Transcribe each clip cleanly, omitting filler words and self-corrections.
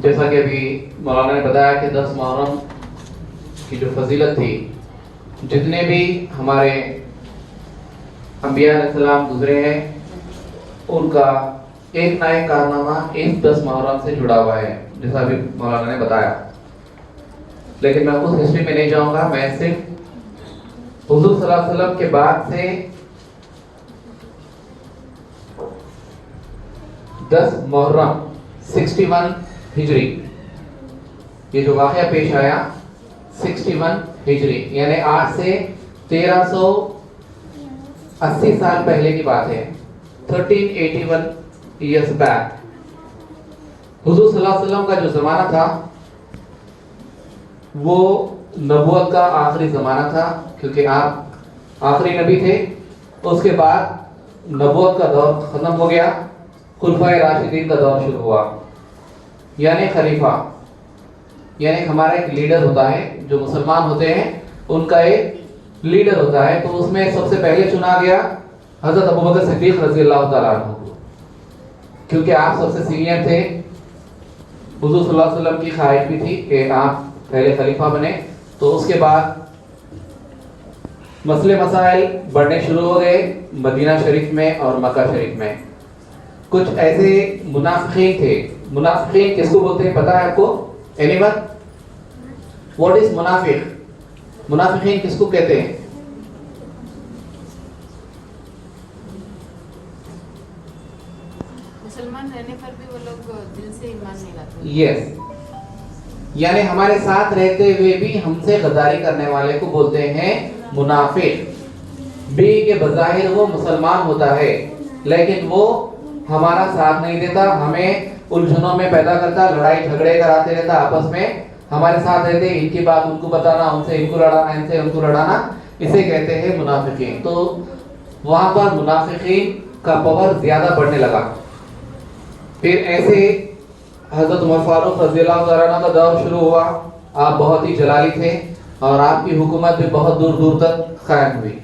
جیسا کہ ابھی مولانا نے بتایا کہ 10 محرم کی جو فضیلت تھی، جتنے بھی ہمارے انبیاء علیہ السلام گزرے ہیں ان کا ایک نہ ایک کارنامہ اس 10 محرم سے جڑا ہوا ہے، جیسا ابھی مولانا نے بتایا. لیکن میں اس ہسٹری میں نہیں جاؤں گا، میں صرف حضور صلی اللہ علیہ وسلم کے بعد سے 10 محرم 61 ہجری، یہ جو واقعہ پیش آیا 61 ہجری یعنی آج سے 1380 سال پہلے کی بات ہے. 1381 ایئرس بیک حضور صلی اللہ علیہ وسلم کا جو زمانہ تھا وہ نبوت کا آخری زمانہ تھا، کیونکہ آپ آخری نبی تھے. اس کے بعد نبوت کا دور ختم ہو گیا، خلفائے راشدین کا دور شروع ہوا. یعنی خلیفہ یعنی ہمارا ایک لیڈر ہوتا ہے، جو مسلمان ہوتے ہیں ان کا ایک لیڈر ہوتا ہے. تو اس میں سب سے پہلے چنا گیا حضرت ابوبکر صدیق رضی اللہ تعالیٰ عنہ کو، کیونکہ آپ سب سے سینئر تھے. حضور صلی اللہ علیہ وسلم کی خواہش بھی تھی کہ آپ پہلے خلیفہ بنے. تو اس کے بعد مسئلے مسائل بڑھنے شروع ہو گئے مدینہ شریف میں اور مکہ شریف میں. کچھ ایسے منافقین تھے. منافقین کس کو بولتے ہیں پتہ ہے آپ کو؟ Any one? واٹ از منافق؟ منافقین کس کو کہتے ہیں؟ مسلمان رہنے پر بھی وہ لوگ دل سے ایمان نہیں لاتے. یس، یعنی ہمارے ساتھ رہتے ہوئے بھی ہم سے غداری کرنے والے کو بولتے ہیں منافق. بھی کہ بظاہر وہ مسلمان ہوتا ہے لیکن وہ ہمارا ساتھ نہیں دیتا، ہمیں الجھنوں میں پیدا کرتا، لڑائی جھگڑے کراتے رہتا آپس میں. ہمارے ساتھ رہتے ان کی بات ان کو بتانا، ان سے ان کو لڑانا، ان سے ان کو لڑانا، اسے کہتے ہیں منافقین. تو وہاں پر منافقین کا پاور زیادہ بڑھنے لگا. پھر ایسے حضرت عمر فاروق رضی اللہ تعالیٰ عنہ کا دور شروع ہوا. آپ بہت ہی جلالی تھے اور آپ کی حکومت بھی بہت دور دور تک قائم ہوئی.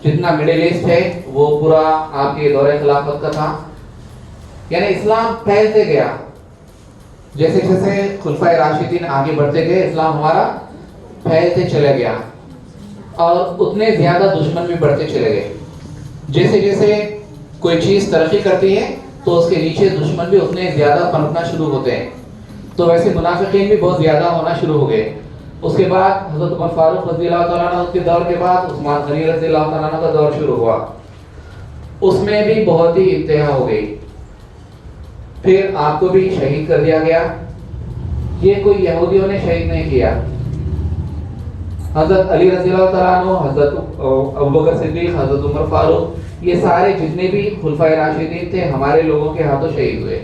جتنا مڈل ایسٹ ہے وہ پورا آپ کے دور خلافت کا تھا. یعنی اسلام پھیلتے گیا، جیسے جیسے خلفائے راشدین آگے بڑھتے گئے اسلام ہمارا پھیلتے چلے گیا اور اتنے زیادہ دشمن بھی بڑھتے چلے گئے. جیسے جیسے کوئی چیز ترقی کرتی ہے تو اس کے نیچے دشمن بھی اتنے زیادہ پنپنا شروع ہوتے ہیں. تو ویسے منافقین بھی بہت زیادہ ہونا شروع ہو گئے. اس کے بعد حضرت عمر فاروق رضی اللہ تعالیٰ عنہ کے دور کے بعد عثمان غنی رضی اللہ تعالیٰ عنہ کا دور شروع ہوا. اس میں بھی بہت ہی انتہا ہو گئی. پھر آپ کو بھی شہید کر دیا گیا. یہ کوئی یہودیوں نے شہید نہیں کیا. حضرت علی رضی اللہ تعالیٰ عنہ، حضرت ابوبکر صدیق، حضرت عمر فاروق، یہ سارے جتنے بھی خلفائے راشدین تھے ہمارے لوگوں کے ہاتھوں شہید ہوئے.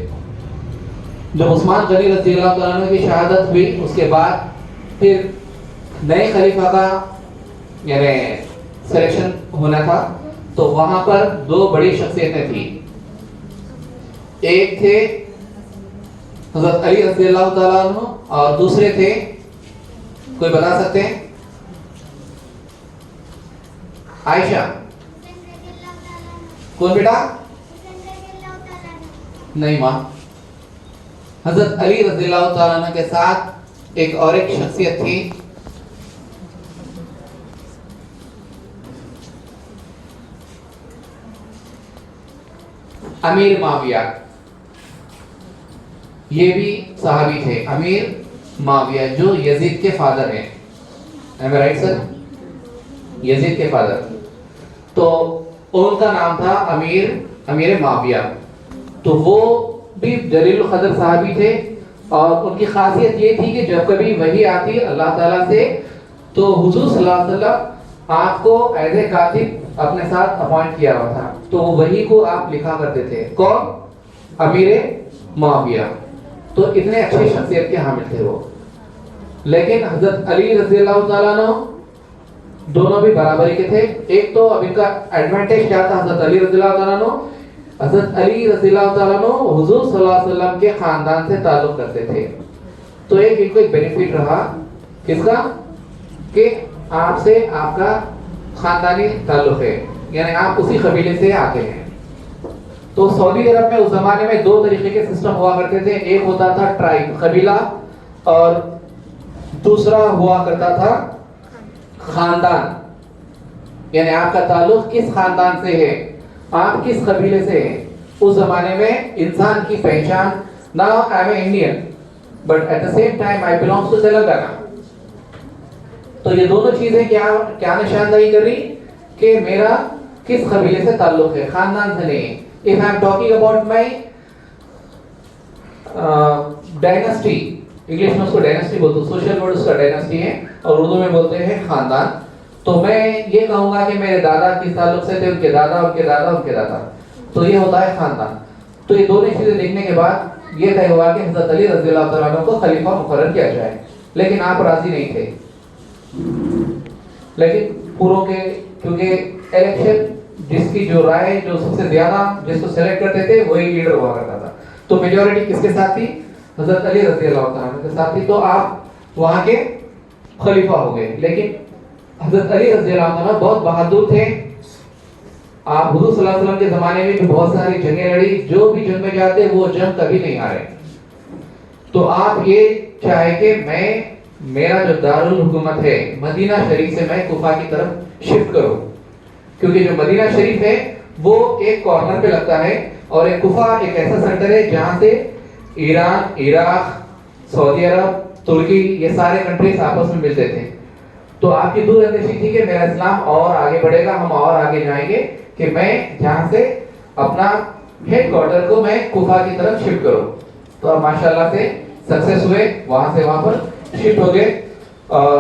جب عثمان غنی رضی اللہ تعالیٰ عنہ کی شہادت ہوئی اس کے بعد پھر نئے خلیفہ کا یعنی سلیکشن ہونا تھا. تو وہاں پر 2 بڑی شخصیتیں تھیں. ایک تھے حضرت علی رضی اللہ تعالیٰ عنہ اور دوسرے تھے، کوئی بتا سکتے ہیں؟ عائشہ. کون بیٹا؟ نہیں ماں. حضرت علی رضی اللہ تعالیٰ عنہ کے ساتھ ایک اور ایک شخصیت تھی، امیر معاویہ. یہ بھی صحابی تھے. امیر معاویہ جو یزید کے فادر ہیں. M a right sir? یزید کے فادر. تو ان کا نام تھا امیر معاویہ. تو وہ بھی جلیل القدر صحابی تھے اور ان کی خاصیت یہ تھی کہ جب کبھی وحی آتی اللہ تعالیٰ سے تو حضور صلی اللہ علیہ وسلم آپ کو ایز اے کاتب اپنے ساتھ اپوائنٹ کیا ہوا تھا. تو وحی کو آپ لکھا کرتے تھے. کون؟ امیر معاویہ. تو اتنے اچھی شخصیت کے حامل تھے وہ. لیکن حضرت علی رضی اللہ تعالیٰ عنہ دونوں بھی برابری کے تھے. ایک تو اب ان کا ایڈوانٹیج کیا تھا حضرت علی رضی اللہ تعالیٰ عنہ؟ حضرت علی رضی اللہ تعالیٰ عنہ حضور صلی اللہ علیہ وسلم کے خاندان سے تعلق کرتے تھے. تو ان کو ایک بینیفٹ رہا کس کا؟ کہ آپ سے آپ کا خاندانی تعلق ہے، یعنی آپ اسی قبیلے سے آتے ہیں. تو سعودی عرب میں اس زمانے میں دو طریقے کے سسٹم ہوا کرتے تھے. ایک ہوتا تھا ٹرائب, قبیلہ, اور دوسرا ہوا کرتا تھا خاندان. یعنی آپ کا تعلق کس خاندان سے ہے, آپ کس قبیلے سے ہیں. اس زمانے میں انسان کی پہچان, now I am an Indian but at the same time I belong to Telangana. تو یہ دونوں چیزیں کیا نشاندہی کر رہی کہ میرا کس قبیلے سے تعلق ہے, خاندان سے نہیں. If I am talking about my dynasty, English میں اس کو ڈائناسٹی بولتے ہیں, سوشل ورڈ اس کا ڈائناسٹی ہے, اور اردو میں بولتے ہیں خاندان. تو میں یہ کہوں گا کہ میرے دادا کس تعلق سے تھے, ان کے دادا, ان کے دادا, ان کے دادا. تو یہ ہوتا ہے خاندان. تو یہ دونوں چیزیں دیکھنے کے بعد یہ طے ہوا کہ حضرت علی رضی اللہ تعالیٰ عنہ کو خلیفہ مقرر کیا جائے. لیکن آپ راضی نہیں تھے. لیکن پوروں کے, کیونکہ الیکشن جس کی جو رائے جو سب سے زیادہ جس کو سلیکٹ کرتے تھے وہی لیڈر ہوا کرتا تھا. تو میجورٹی کس کے ساتھ تھی, حضرت علی رضی اللہ تعالیٰ عنہ کے ساتھ تھی. تو آپ وہاں کے خلیفہ ہو گئے. لیکن حضرت علی رضی اللہ عنہ بہت بہادر تھے. آپ حضور صلی اللہ علیہ وسلم کے زمانے میں بھی بہت ساری جنگیں لڑی, جو بھی جنگ میں جاتے وہ جنگ کبھی نہیں ہارے. تو آپ یہ چاہے کہ میں, میرا جو دارالحکومت ہے مدینہ شریف سے میں کوفہ کی طرف شفٹ کروں, کیونکہ جو مدینہ شریف ہے وہ ایک کارنر پہ لگتا ہے, اور ایک کوفہ ایک ایسا سینٹر ہے جہاں سے ایران, عراق, سعودی عرب, ترکی, یہ سارے کنٹریز آپس میں ملتے تھے. تو آپ کی دور اندیشی تھی کہ میرا اسلام اور آگے بڑھے گا, ہم اور آگے جائیں گے, کہ میں جہاں سے اپنا ہیڈ کوارٹر کو میں کوفہ کی طرف شفٹ کروں. تو آپ ماشاءاللہ سے سکسیس ہوئے, وہاں سے وہاں پر شفٹ ہو گئے, اور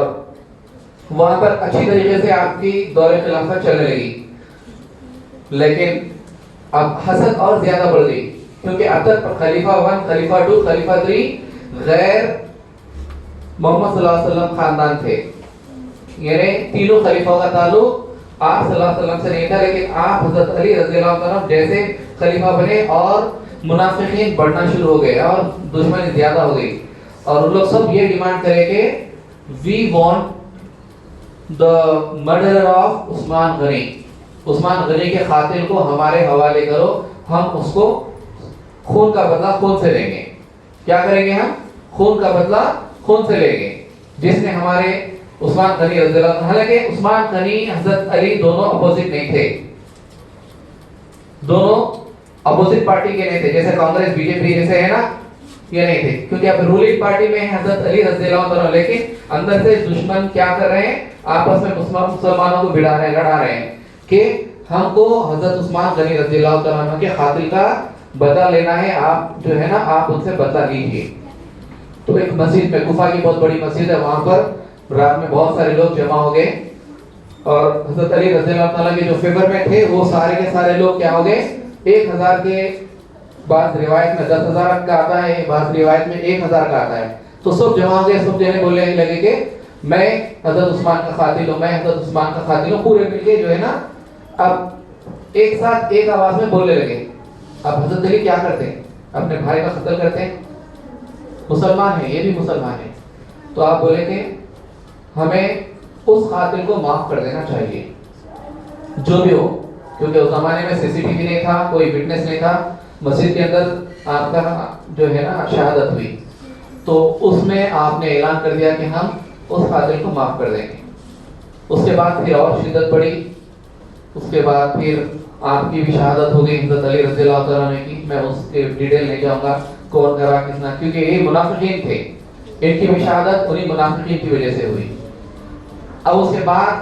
وہاں پر اچھی طریقے سے آپ کی دور خلافت چلنے لگی. لیکن اب حسد اور زیادہ بڑھ گئی, کیونکہ اب تک خلیفہ 1, خلیفہ 2, خلیفہ 3 غیر محمد صلی اللہ علیہ وسلم خاندان تھے. یعنی تینوں خلیفوں کا تعلق آپ صلی اللہ علیہ وسلم سے نہیں تھا. لیکن آپ حضرت علی رضی اللہ عنہ جیسے خلیفہ بنے اور منافقین بڑھنا شروع ہو گئے اور دشمنی زیادہ ہو گئی, اور ان لوگ سب یہ ڈیمانڈ کرے کہ we want the murder of Usman Ghani, Usman Ghani کے قاتل کو ہمارے حوالے کرو, ہم اس کو خون کا بدلہ خون سے لیں گے. کیا کریں گے, ہم خون کا بدلہ خون سے لیں گے. جس نے ہمارے عثمان غنی رضی اللہ عنہ, حالانکہ عثمان غنی حضرت علی دونوں اپوزٹ نہیں تھے, دونوں اپوزٹ پارٹی کے نہیں تھے, جیسے کانگریس بی جے پی جیسے ہے نا, یہ نہیں تھے, کیونکہ اب رولنگ پارٹی میں حضرت علی رضی اللہ عنہ. لیکن اندر سے دشمن کیا کر رہے ہیں, آپس میں مسلمانوں کو بھڑا رہے ہیں, لڑا رہے ہیں کہ ہم کو حضرت عثمان غنی رضی اللہ عنہ کے قاتل کا بدلہ لینا ہے, آپ جو ہے نا آپ ان سے بدلہ لیجیے. تو ایک مسجد میں, کوفہ کی بہت بڑی مسجد ہے, وہاں پر رات میں بہت سارے لوگ جمع ہو گئے, اور حضرت علی رضی اللہ تعالیٰ کے جو فیور میں تھے وہ سارے کے سارے لوگ کیا ہو گئے, 1000 کے, بعض روایت میں 10,000 کا آتا ہے, بعض روایت میں 1000 کا آتا ہے. تو سب جمع ہو گئے, سب جنے بولنے لگے کہ میں حضرت عثمان کا قاتل ہوں, میں حضرت عثمان کا قاتل ہوں. پورے مل کے جو ہے نا اب ایک ساتھ ایک آواز میں بولنے لگے. اب حضرت علی کیا کرتے ہیں, اپنے بھائی کا قتل کرتے ہیں, مسلمان ہیں, یہ بھی مسلمان ہیں. تو آپ بولے کہ ہمیں اس قاتل کو معاف کر دینا چاہیے جو بھی ہو, کیونکہ اس زمانے میں سی سی ٹی وی نہیں تھا, کوئی وٹنس نہیں تھا. مسجد کے اندر آپ کا جو ہے نا شہادت ہوئی, تو اس میں آپ نے اعلان کر دیا کہ ہم اس قاتل کو معاف کر دیں گے. اس کے بعد پھر اور شدت بڑھی, اس کے بعد پھر آپ کی بھی شہادت ہو گئی حضرت علی رضی اللہ تعالیٰ عنہ کی. میں اس کے ڈیٹیل نہیں جاؤں گا کون کرا کس نے, کیونکہ یہ منافقین تھے, ان کی بھی شہادت انہی منافقین کی وجہ سے ہوئی. اب اس کے بعد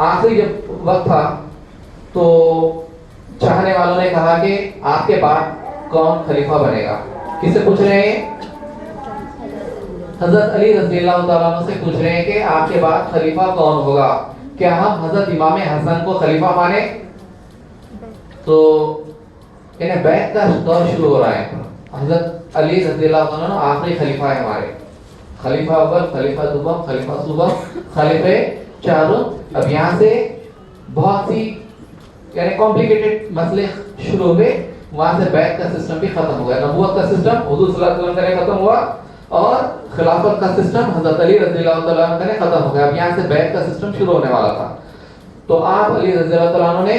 آخری جب وقت تھا تو چاہنے والوں نے کہا کہ آپ کے بعد کون خلیفہ بنے گا. کس سے پوچھ رہے ہیں, حضرت علی رضی اللہ تعالیٰ عنہ سے پوچھ رہے ہیں کہ آپ کے بعد خلیفہ کون ہوگا, کیا ہم حضرت امام حسن کو خلیفہ مانیں. تو انہیں بیعت کا دور شروع ہو رہا ہے. حضرت علی رضی اللہ عنہ آخری خلیفہ ہے ہمارے, خلیفہ اول, خلیفہ دوم, خلیفہ صوبہ, خلیفہ چاروں. اب یہاں سے بہت سی یعنی کمپلیکیٹڈ مسئلے شروع ہوئے. وہاں سے بیعت کا سسٹم بھی ختم ہو گیا, نبوت کا سسٹم حضور صلی اللہ علیہ وسلم کا ختم ہوا, اور خلافت کا سسٹم حضرت علی رضی اللہ تعالیٰ عنہ کا ختم ہو گیا. اب یہاں سے بیعت کا سسٹم شروع ہونے والا تھا. تو آپ علی رضی اللہ تعالیٰ عنہ نے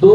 2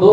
2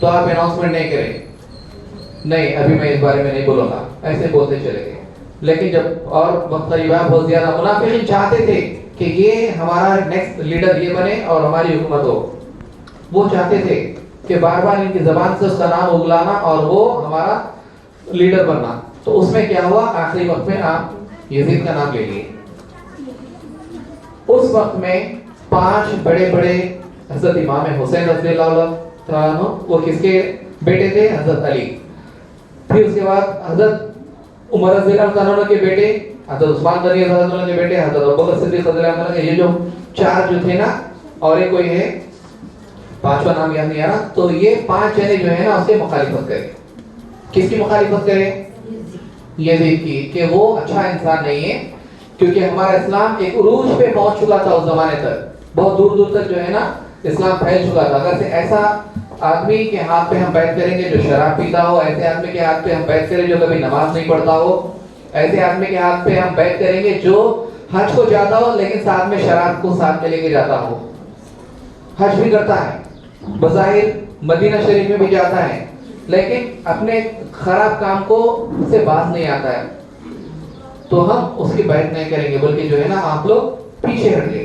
تو آپ اناؤنسمنٹ نہیں کریں نہیں ابھی میں اس بارے میں نہیں بولوں گا, ایسے بولتے چلے گئے. لیکن جب اور وقت قریب آیا بہت زیادہ منافقین چاہتے تھے کہ یہ ہمارا نیکسٹ لیڈر یہ بنے اور ہماری حکومت ہو. وہ چاہتے تھے کہ بار بار ان کی زبان سے اس کا نام اگلانا اور وہ ہمارا لیڈر بننا. تو اس میں کیا ہوا, آخری وقت میں آپ یزید کا نام لے لیے. اس وقت میں 5 بڑے بڑے حضرت امام حسین رضی اللہ عنہ, وہ کس کے بیٹے تھے؟ حضرت علی. پھر اس کے بعد حضرت عمر رضی اللہ عنہ کے بیٹے, حضرت عثمان رضی اللہ عنہ کے بیٹے, حضرت ابوبکر صدیق رضی اللہ عنہ کے, یہ جو 4 جو تھے نا, اور ایک کوئی ہے 5واں نام یاد نہیں آ رہا. تو یہ 5 جنے جو ہے نا اس کے مخالفت کرے. کس کی مخالفت کرے؟ یزید کی, کہ وہ اچھا انسان نہیں ہے, کیونکہ ہمارا اسلام ایک عروج پہ پہنچ چکا تھا اس زمانے تک, بہت دور دور تک جو ہے نا اسلام پھیل چکا تھا. اگر سے ایسا آدمی کے ہاتھ پہ ہم بیعت کریں گے جو شراب پیتا ہو, ایسے آدمی کے ہاتھ پہ ہم بیعت کریں جو کبھی نماز نہیں پڑھتا ہو, ایسے آدمی کے ہاتھ پہ ہم بیعت کریں گے جو حج کو جاتا ہو لیکن ساتھ میں شراب کو ساتھ میں لے کے جاتا ہو, حج بھی کرتا ہے, بظاہر مدینہ شریف میں بھی جاتا ہے, لیکن اپنے خراب کام کو سے باز نہیں آتا ہے, تو ہم اس کی بیعت نہیں کریں گے, بلکہ جو ہے نا آپ لوگ پیچھے ہٹ گئے.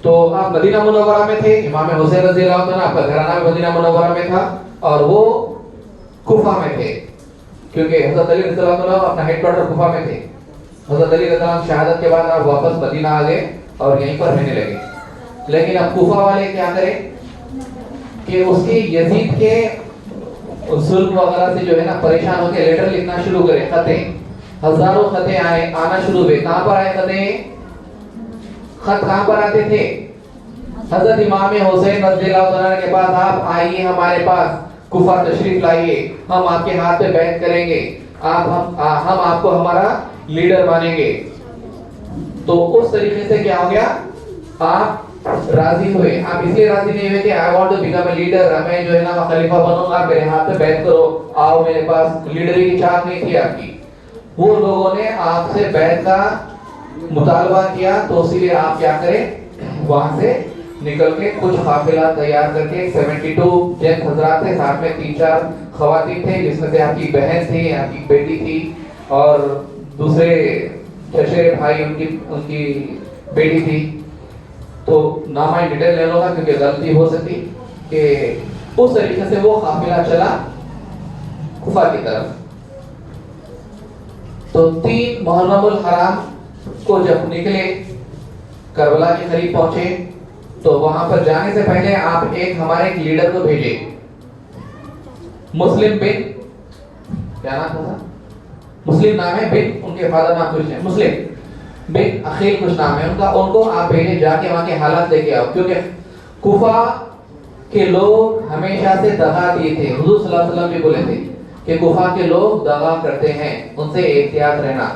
تو آپ مدینہ منورہ میں تھے, امام حسین رضی اللہ عنہ, آپ کا گھرانہ بھی مدینہ منورہ میں تھا, اور وہ کوفہ میں تھے, کیونکہ حضرت علی رضی اللہ عنہ اپنا ہیڈ کوارٹر کوفہ میں تھے. حضرت علی رضی اللہ عنہ شہادت کے بعد آپ واپس مدینہ آ گئے اور یہیں پر رہنے لگے. لیکن اب کوفہ والے کیا کریں کہ اس کی یزید کے ظلم وغیرہ سے جو ہے نا پریشان ہو کے لیٹر لکھنا شروع کرے, خطیں, ہزاروں خطیں آنا شروع ہوئے. کہاں پر آئے خطیں؟ خط کہاں پر آتے تھے؟ حضرت امام حسین رضی اللہ عنہ کے پاس, آپ آئیے ہمارے پاس, کوفہ تشریف لائیے, ہم آپ کے ہاتھ پہ بیعت کریں گے, ہم آپ کو ہمارا لیڈر مانیں گے. تو اس طریقے سے کیا ہو گیا, آپ راضی ہوئے. آپ اس لیے راضی نہیں ہوئے کہ I want to become a leader, میں جو ہے نا خلیفہ بنوں گا, میرے ہاتھ پہ بیعت کرو, آؤ میرے پاس. لیڈری کی چاہت نہیں تھی آپ کی. وہ لوگوں نے آپ سے بیعت کا مطالبہ کیا, تو اسی لیے آپ کیا کریں, وہاں سے نکل کے کچھ قافلہ تیار کر کے 72 جن حضرات تھے, ساتھ میں 3-4 خواتین تھے, جس میں سے آپ کی بہن تھی, آپ کی بیٹی تھی, اور دوسرے چچیرے بھائی ان کی بیٹی تھی. تو نام میں ڈیٹیل لے لوں گا کیونکہ غلطی ہو سکتی. کہ اس طریقے سے وہ قافلہ چلا کوفہ کی طرف. تو 3 محرم الحرام کو جب نکلے, کربلا کے قریب پہنچے, تو وہاں پر جانے سے پہلے آپ ایک ہمارے ایک لیڈر کو بھیجے, مسلم بن, کیا نام تھا؟ مسلم نام ہے, بن ان کے فادر نام کچھ ہے, مسلم بن عقیل کچھ نام ہے ان کا. ان کو آپ بھیجے, جا کے وہاں کے حالات لے کے آؤ, کیونکہ کوفہ کے لوگ ہمیشہ سے دغا دیے تھے. حضور صلی اللہ علیہ وسلم بھی بولے تھے کہ کوفہ کے لوگ دغا کرتے ہیں, ان سے احتیاط رہنا.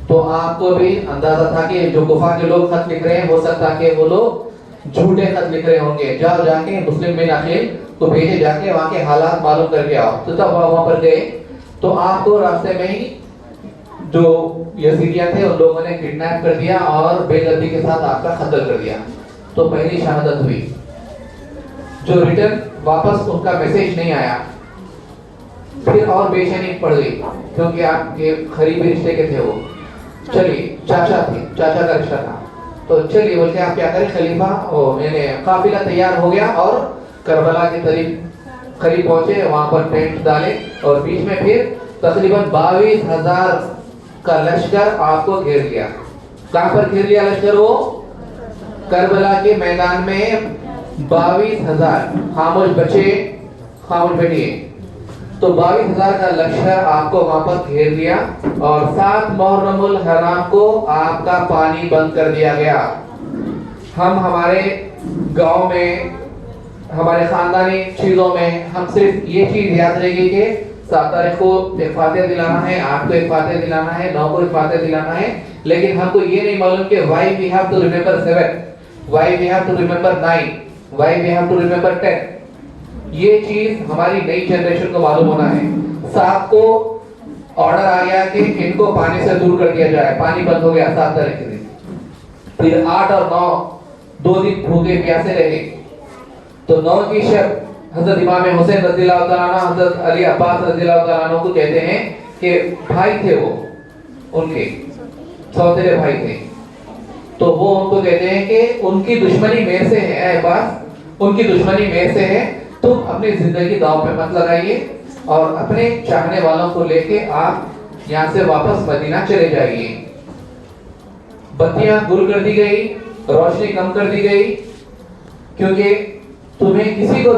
تو آپ کو بھی اندازہ تھا کہ جو کوفہ کے لوگ خط لکھ رہے ہیں, ہو سکتا کہ وہ لوگ جھوٹے خط لکھ رہے ہوں گے. جاؤ, جا کے مسلم بن عقیل کو بھیجے, جا کے وہاں کے حالات معلوم کر کے آؤ. تو تب وہاں پر گئے, تو آپ کو راستے میں ہی جو یزیدیاں تھے ان لوگوں نے کڈنیپ کر دیا اور بے دردی کے ساتھ آپ کا قتل کر دیا. تو پہلی شہادت ہوئی. جو ریٹرن واپس ان کا میسیج نہیں آیا, پھر اور بے چینی پڑ گئی, کیونکہ آپ کے قریبی رشتے کے تھے وہ. چلیے, چاچا تھے, چاچا کا رشتہ تھا. تو چلیے بول کے آپ کیا کریں, خلیفہ یعنی قافلہ تیار ہو گیا اور کربلا کے قریب پہنچے, وہاں پر ٹینٹ ڈالے, اور بیچ میں پھر تقریباً 22,000 کا لشکر آپ کو گھیر لیا. کہاں پر گھیر لیا لشکر؟ وہ کربلا کے میدان میں 22,000 خاموش بچے, خاموش بیٹھیے. تو 22,000 کا لشکر آپ کو وہاں پر گھیر لیا, اور 7 محرم الحرام کو آپ کا پانی بند کر دیا گیا. ہم ہمارے گاؤں میں, ہمارے خاندانی چیزوں میں, ہم صرف یہ چیز یاد رہے گی کہ 7 تاریخ کو ایک فاتحہ دلانا ہے, 8 کو ایک فاتحہ دلانا ہے, 9 کو ایک فاتحہ دلانا ہے. لیکن ہم کو یہ نہیں معلوم کہ why we have to remember 7, why we have to remember 9, why we have to remember 10. یہ چیز ہماری نئی جنریشن کو معلوم ہونا ہے. 7 کو آرڈر آ گیا کہ ان کو پانی سے دور کر دیا جائے, پانی بند ہو گیا 7 تاریخ کے دن. پھر 8 اور 9 2 دن بھوکے پیاسے رہے. تو 9 کی شب حضرت امام حسین رضی اللہ تعالیٰ عنہ حضرت علی عباس رضی اللہ تعالیٰ عنہ کو کہتے ہیں کہ بھائی تھے وہ ان کے سوتیلے بھائی تھے، تو وہ ان کو کہتے ہیں کہ ان کی دشمنی میرے سے ہے، اے عباس ان کی دشمنی میرے سے ہے، تم اپنی زندگی داؤ پہ مت لگائیے اور اپنے چاہنے والوں کو لے کے آپ یہاں سے واپس مدینہ چلے جائیے۔ بتیاں گل کر دی گئی، روشنی کم کر دی گئی، کیونکہ تمہیں کسی کو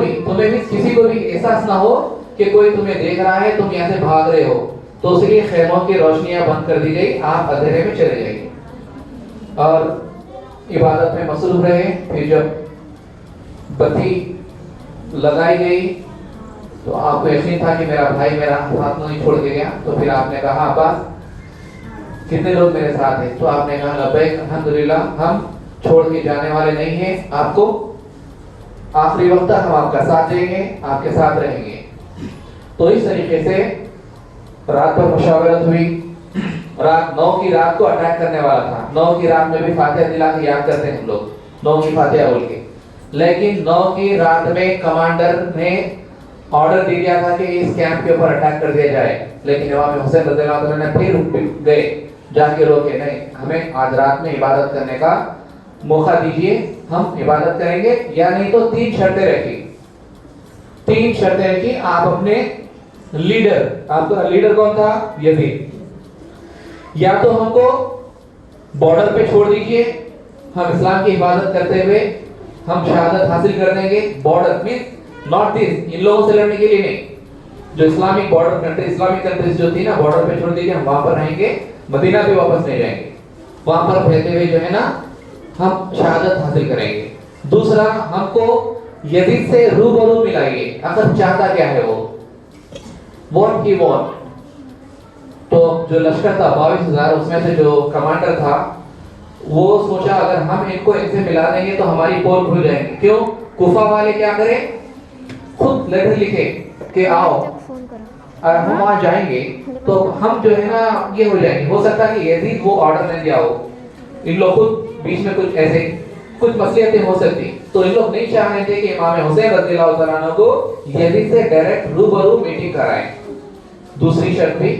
بھی احساس نہ ہو کہ کوئی تمہیں دیکھ رہا ہے، تم یہاں سے بھاگ رہے ہو، تو اس لیے خیموں کی روشنیاں بند کر دی گئی، آپ اندھیرے میں چلے جائیے اور عبادت میں مصروف رہے۔ پھر جب بتی لگائی گئی تو آپ کو یقین تھا کہ میرا بھائی میرا ہاتھ نہیں چھوڑ کے گیا، تو پھر آپ نے کہا عباس کتنے لوگ میرے ساتھ ہیں؟ تو آپ نے کہا لبیک الحمدللہ، ہم چھوڑ کے جانے والے نہیں ہیں، آپ کو آخری وقت تک ہم آپ کا ساتھ دیں گے، آپ کے ساتھ رہیں گے۔ تو اس طریقے سے رات پر مشاورت ہوئی، رات 9 کی رات کو اٹیک کرنے والا تھا، 9 کی رات میں بھی فاتحہ دلا کے یاد کرتے ہیں ہم لوگ، 9 کی فاتحہ بول کے، لیکن 9 کی رات میں کمانڈر نے آرڈر دے دیا تھا کہ اس کیمپ کے اوپر اٹیک کر دیا جائے، لیکن امام حسین رضی اللہ عنہ نے پھر گئے جا کے روکے، نہیں ہمیں آج رات میں عبادت کرنے کا موقع دیجئے، ہم عبادت کریں گے، یا نہیں تو 3 شرطیں رکھی، 3 شرطیں رکھی۔ آپ اپنے لیڈر، آپ کا لیڈر کون تھا؟ یزید، یا تو ہم کو بارڈر پہ چھوڑ دیجئے، ہم اسلام کی حفاظت کرتے ہوئے ہم شہادت حاصل کر دیں گے، بارڈر مینس ناٹ دس، ان لوگوں سے لڑنے کے لیے نہیں، جو Islamic border country, Islamic countries جو تھی نا، بارڈر پہ چھوڑ دیجئے، ہم وہاں پر رہیں گے، مدینہ پہ واپس نہیں جائیں گے، وہاں پر رہتے ہوئے جو ہے نا ہم شہادت حاصل کریں گے۔ دوسرا، ہم کو یزید سے روبرو ملائیے، اگر چاہتا کیا ہے وہ وانٹ ہی وانٹ۔ تو جو لشکر تھا 22,000، اس میں سے جو کمانڈر تھا وہ سوچا اگر ہم ان کو ان سے ملا دیں گے تو ہماری پول کھل جائیں گے، کیوں؟ کوفہ والے کیا کریں، خود لیٹر لکھے کہ آؤ ہم وہاں جائیں گے تو ہم جو ہے نا یہ ہو جائیں گے، ہو سکتا ہے کہ یزید وہ آرڈر نہ دیا ہو، ان لوگ خود بیچ میں کچھ ایسے کچھ مصلحتیں ہو سکتی، تو ان لوگ نہیں چاہ رہے تھے کہ امام حسین رضی اللہ تعالیٰ عنہ کو یزید سے ڈائریکٹ روبرو میٹنگ کرائیں۔ دوسری شرط بھی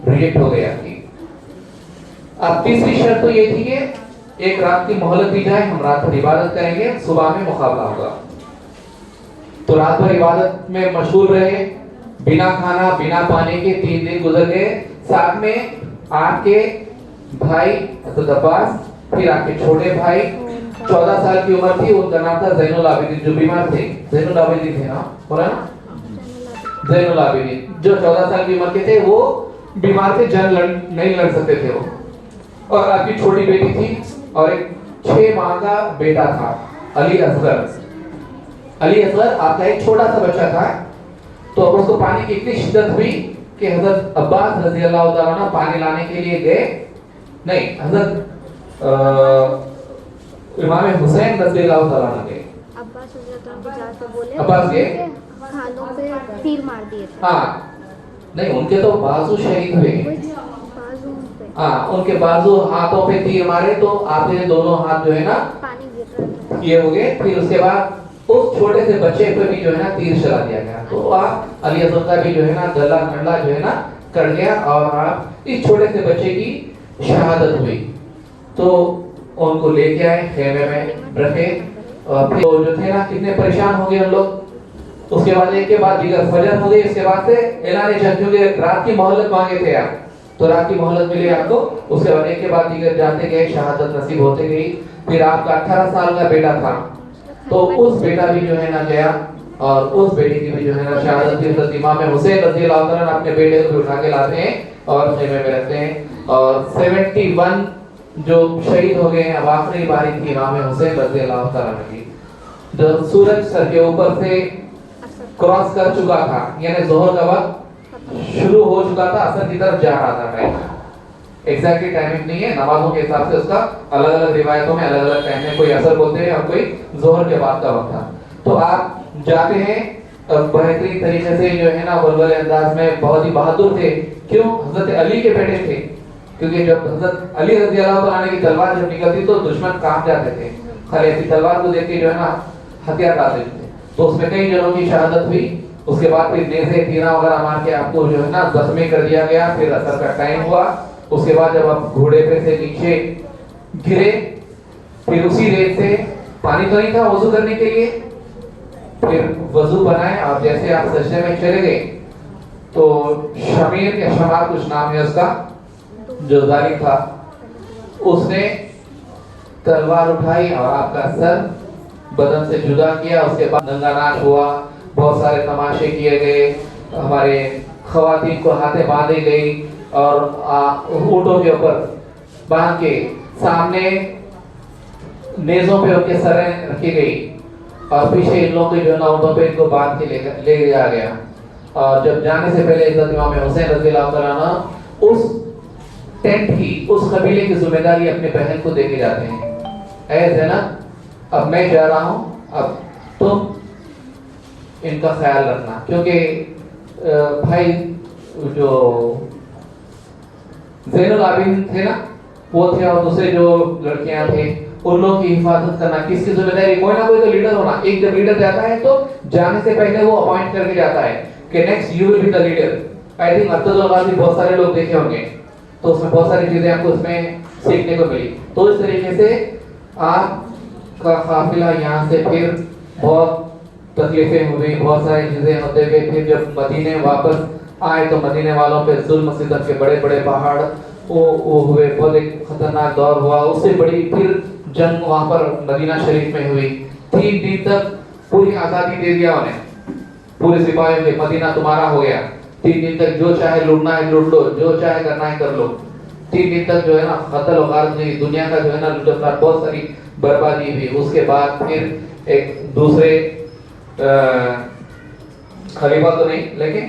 ریجیکٹ ہو گیا تھی۔ اب تیسری شرط تو یہ تھی کہ ایک رات کی مہلت دی جائے، ہم رات بھر عبادت کریں گے، صبح میں مقابلہ ہوگا۔ تو رات بھر عبادت میں مشغول رہے، بنا کھانا بنا پانی کے 3 دن گزر گئے۔ ساتھ میں آپ کے بھائی حضرت عباس، پھر آپ کے چھوٹے بھائی 14 سال کی عمر تھی، ان کا نام تھا زین العابدین، جو بیمار تھے، زین العابدین تھے نا، بولا نا زین العابدین، جو 14 سال کی عمر کے تھے، وہ بیمار تھے، جنگ نہیں لڑ سکتے تھے وہ، اور آپ کی چھوٹی بیٹی تھی، اور ایک 6 ماہ کا بیٹا تھا علی اصغر۔ علی اصغر آپ کا ایک چھوٹا سا بچہ تھا۔ تو اب اس کو پانی کی اتنی شدت ہوئی کہ حضرت عباس رضی اللہ تعالیٰ عنہ پانی لانے کے لیے گئے، نہیں حضرت امام حسین رضی اللہ تعالیٰ عنہ گئے، عباس گئے، کھانوں پہ تیر مار دیے تھے، ہاں نہیں ان کے تو بازو شہید ہوئے، ہاں ان کے بازو ہاتھوں پہ تیر مارے، تو آپ کے دونوں ہاتھ جو ہے نا پانی گر رہا تھا، یہ ہو گئے۔ پھر اس کے بعد اس چھوٹے سے بچے پہ بھی جو ہے نا تیر چلا دیا گیا، تو آپ علی اصغر کا بھی جو ہے نا گلا کنڈا جو ہے نا کٹ گیا، اور آپ اس چھوٹے سے بچے کی شہادت ہوئی۔ تو ان کو لے کے آئے، خیمے میں رکھے، اور پھر جو تھے نا کتنے پریشان ہو گئے ان لوگ۔ اس کے بعد ایک کے بعد دیگر فجر ہو گئی، اس کے بعد سے اعلان جنگ، کیونکہ رات کی مہلت مانگے تھے آپ، تو رات کی مہلت ملی آپ کو۔ اس کے بعد ایک کے بعد دیگر جاتے گئے، شہادت نصیب ہوتے گئی۔ پھر آپ کا 18 سال کا بیٹا تھا، تو اس بیٹا بھی جو ہے نا گیا، اور اس بیٹے کی بھی جو ہے نا شہادت کی۔ حضرت امام حسین رضی اللہ عنہ اپنے بیٹے کو اٹھا کے لاتے ہیں اور خیمے میں رکھتے ہیں، اور 71 جو شہید ہو گئے ہیں۔ اب آخری باری تھی امام حسین رضی اللہ عنہ کی، جب سورج سر کے اوپر سے کراس کر چکا تھا، یعنی ظہر کا وقت شروع ہو چکا تھا، عصر کی طرف جا رہا تھا ٹائم، ایگزیکٹلی ٹائمنگ نہیں ہے، نمازوں کے حساب سے اس کا الگ الگ روایتوں میں الگ الگ ٹائم میں، کوئی عصر بولتے ہیں اور کوئی ظہر کے بعد کا وقت تھا۔ تو آپ جاتے ہیں، بہترین طریقے سے جو ہے نا ولولے انداز میں، بہت ہی بہادر تھے، کیوں؟ حضرت علی کے بیٹے تھے، کیونکہ جب حضرت علی رضی اللہ عنہ کی تلوار جب نکلتی تو دشمن کام جاتے تھے، خالی ایسی تلوار کو دیکھ کے جو ہے نا ہتھیار ڈال دیتے تھے۔ تو اس میں کئی جنوں کی شہادت ہوئی. اس کے بعد پھر نیزے تیرا وغیرہ مار کے آپ کو جو ہے نا زخمی کر دیا گیا. پھر اثر کا ٹائم ہوا. اس کے بعد جب آپ گھوڑے پہ سے نیچے گرے, پھر اسی ریت سے, پانی تو نہیں تھا وضو کرنے کے لیے, پھر وضو بنائے اور جیسے آپ سجدے میں چلے گئے تو شمیر یا شمار کچھ نام ہے اس کا, جو ظالم تھا, اس نے تلوار اٹھائی اور آپ کا سر بدن سے جدا کیا. اس کے بعد ننگا ناچ ہوا, بہت سارے تماشے کیے گئے, ہمارے خواتین کو ہاتھیں باندھی گئی اور اونٹوں کے اوپر باندھ کے سامنے نیزوں پہ ان کے سریں رکھی گئی اور پیچھے ان لوگوں کے جو نا اونٹوں پہ ان کو باندھ کے لے جایا گیا. اور جب جانے سے پہلے حضرت امام حسین رضی اللہ تعالیٰ عنہ اس ٹینٹ کی, اس قبیلے کی ذمہ داری اپنے بہن کو دے کے جاتے ہیں. اے زینب, اب میں جا رہا ہوں, اب تم ان کا خیال رکھنا, کیونکہ بھائی جو زین العابدین تھے نا وہ تھے, اور دوسرے جو لڑکیاں تھے ان لوگوں کی حفاظت کرنا کس کی ذمہ داری؟ کوئی نہ کوئی تو لیڈر ہونا. ایک جب لیڈر جاتا ہے تو جانے سے پہلے وہ اپوائنٹ کر کے جاتا ہے کہ next you will be the leader. I think Ertugrul الغازی بہت سارے لوگ دیکھے ہوں گے, تو اس میں بہت ساری چیزیں آپ کو اس میں سیکھنے کو ملی. تو اس طریقے سے آپ کا قافلہ یہاں سے پھر بہت تکلیفیں ہوئی, بہت ساری چیزیں ہوتے ہوئے پھر جب مدینے واپس آئے تو مدینے والوں پہ ظلم و ستم کے بڑے بڑے پہاڑ وہ ہوئے, بہت ایک خطرناک دور ہوا. اس سے بڑی پھر جنگ وہاں پر مدینہ شریف میں ہوئی. 3 دن تک پوری آزادی دے دیا انہیں, پورے سپاہیوں کے, مدینہ تمہارا ہو گیا. 3 دن تک جو چاہے لوٹنا ہے لوٹ لو, جو چاہے کرنا ہے کر لو. 3 دن تک جو ہے نا قتل و غارت نہیں, دنیا کا جو ہے نا لوٹ, بہت ساری بربادی ہوئی. اس کے بعد پھر ایک دوسرے خلیفہ تو نہیں لیکن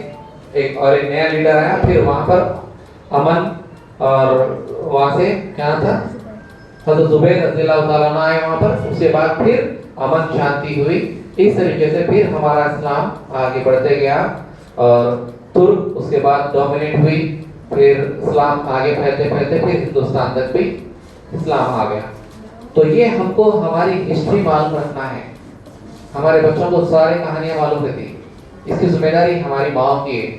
ایک اور ایک نیا لیڈر آیا. پھر وہاں پر امن, اور وہاں سے کیا تھا حضرت زبیر رضی اللہ تعالیٰ عنہ آئے وہاں پر. اس کے بعد پھر امن شانتی ہوئی. اس طریقے سے پھر ہمارا اسلام آگے بڑھتے گیا اور ترک اس کے بعد ڈومینیٹ ہوئی. پھر اسلام آگے پھیلتے پھیلتے پھر ہندوستان تک بھی اسلام آ گیا. تو یہ ہم کو ہماری ہسٹری معلوم رکھنا ہے. ہمارے بچوں کو ساری کہانیاں معلوم رہتی, اس کی ذمہ داری ہماری ماں کی ہے.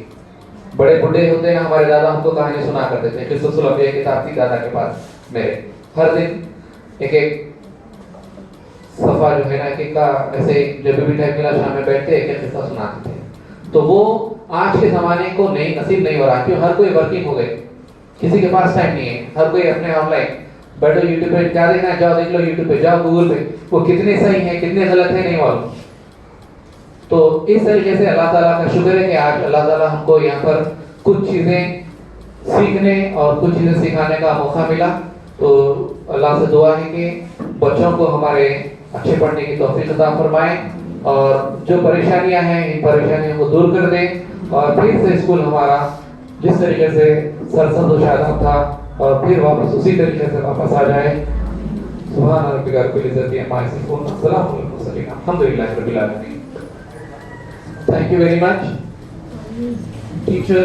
بڑے بڈھے ہوتے ہیں, ہمارے دادا ہم کو کہانی سنا کرتے تھے. قصص الانبیاء کتاب تھی دادا کے پاس میرے, ہر دن ایک ایک صفحہ جو ہے نا ایک کا ایسے جب بھی ٹائم ملا شام میں بیٹھتے ایک ایک قصہ سناتے تھے. تو وہ آج کے زمانے کو نہیں نصیب نہیں ہو رہا, کیوں ہر کوئی ورکنگ ہو گئے, کسی کے پاس ٹائم نہیں ہے. ہر کوئی اپنے آن لائن بیٹھو, یوٹیوب پہ کیا دیکھنا ہے جاؤ دیکھ لو, یوٹیوب پہ جاؤ, گوگل پہ, وہ کتنے صحیح ہیں کتنے غلط ہیں نہیں معلوم. تو اس طریقے سے اللہ تعالیٰ کا شکر ہے کہ آج اللہ تعالیٰ ہم کو یہاں پر کچھ چیزیں سیکھنے اور کچھ چیزیں سکھانے کا موقع ملا. تو اللہ سے دعا ہے کہ بچوں کو ہمارے اچھے پڑھنے کی توفیق عطا فرمائیں, اور جو پریشانیاں ہیں ان پریشانیوں کو دور کر دیں, اور پھر سے اسکول ہمارا جس طریقے سے سرسبز و شاداب تھا اور پھر واپس اسی طریقے سے واپس آ جائے. سبحان ربک رب العزت عما یصفون, السلام علیکم المرسلین, الحمدللہ رب العالمین. Thank you very much. Teacher.